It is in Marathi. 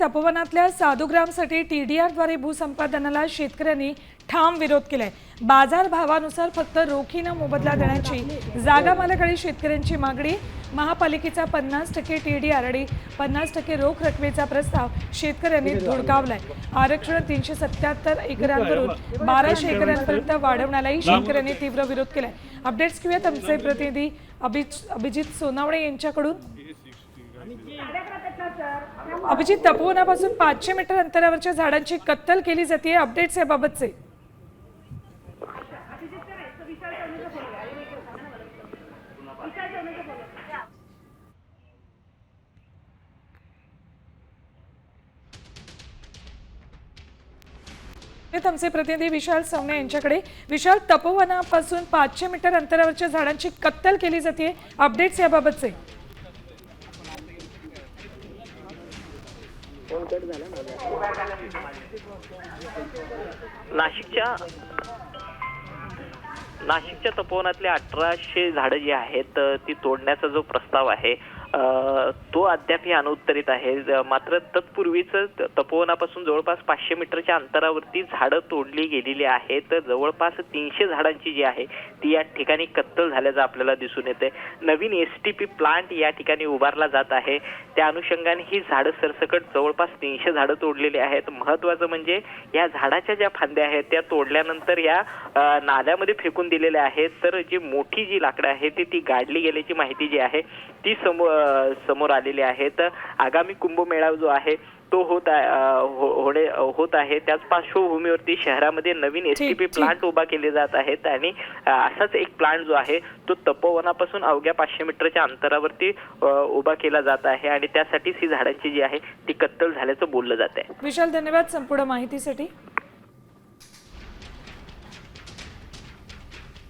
तपोवनातल्या साधुग्रामसाठी TDRद्वारे भूसंपादनाला शेतकऱ्यांनी ठाम विरोध केलाय। बाजार भावानुसार फक्त रोखीनं मोबदला देण्याची जागा मालक आणि शेतकऱ्यांची मागणी। महापालिकेचा 50% TDR आणि 50% रोख रकमेचा प्रस्ताव शेतकऱ्यांनी धुडकावलाय। आरक्षण 377 एकरांवरून 1200 एकरांपर्यंत वाढवण्यालाही शेतकऱ्यांनी तीव्र विरोध केलाय। अपडेट्स घेऊयात आमचे प्रतिनिधी अभिजित सोनावणे यांच्याकडून। अभिजित, तपोवनापासून 500 मीटर अंतरावरच्या झाडांची कत्तल केली जाते, अपडेट्स याबाबतचे। आमचे प्रतिनिधी विशाल सवणे यांच्याकडे। विशाल, तपोवनापासून 500 मीटर अंतरावरच्या झाडांची कत्तल केली जाते, अपडेट्स याबाबतचे। नाशिकच्या तपोवनातले 1800 झाडं जी आहेत ती तोडण्याचा जो प्रस्ताव आहे तो अद्यापही अनुत्तरित आहे। मात्र तत्पूर्वीच तपोवनापासून जवळपास 500 मीटरच्या अंतरावरती झाडं तोडली गेलेली आहेत। जवळपास 300 झाडांची जी आहे ती या ठिकाणी कत्तल झाल्याचं आपल्याला दिसून येते। नवीन STP प्लांट या ठिकाणी उभारला जात आहे, त्या अनुषंगाने ही झाडं सरसकट जवळपास 300 झाडं तोडलेली आहेत। महत्त्वाचं म्हणजे या झाडाच्या ज्या फांद्या आहेत त्या तोडल्यानंतर या नाल्यामध्ये फेकून दिलेल्या आहेत, तर जी मोठी जी लाकडं आहेत ती गाडली गेल्याची माहिती जी आहे ती समोर आलेली आहेत। आगामी कुंभमेळा जो आहे तो होत आहे, त्याच पार्श्वभूमीवरती शहरामध्ये नवीन STP प्लांट उभा केले जात आहेत आणि असाच एक प्लांट जो आहे तो तपोवनापासून अवघ्या 500 मीटरच्या अंतरावरती उभा केला जात आहे आणि त्यासाठीच ही झाडांची जी आहे ती कत्तल झाल्याचं बोललं जात आहे। विशाल, धन्यवाद संपूर्ण माहितीसाठी।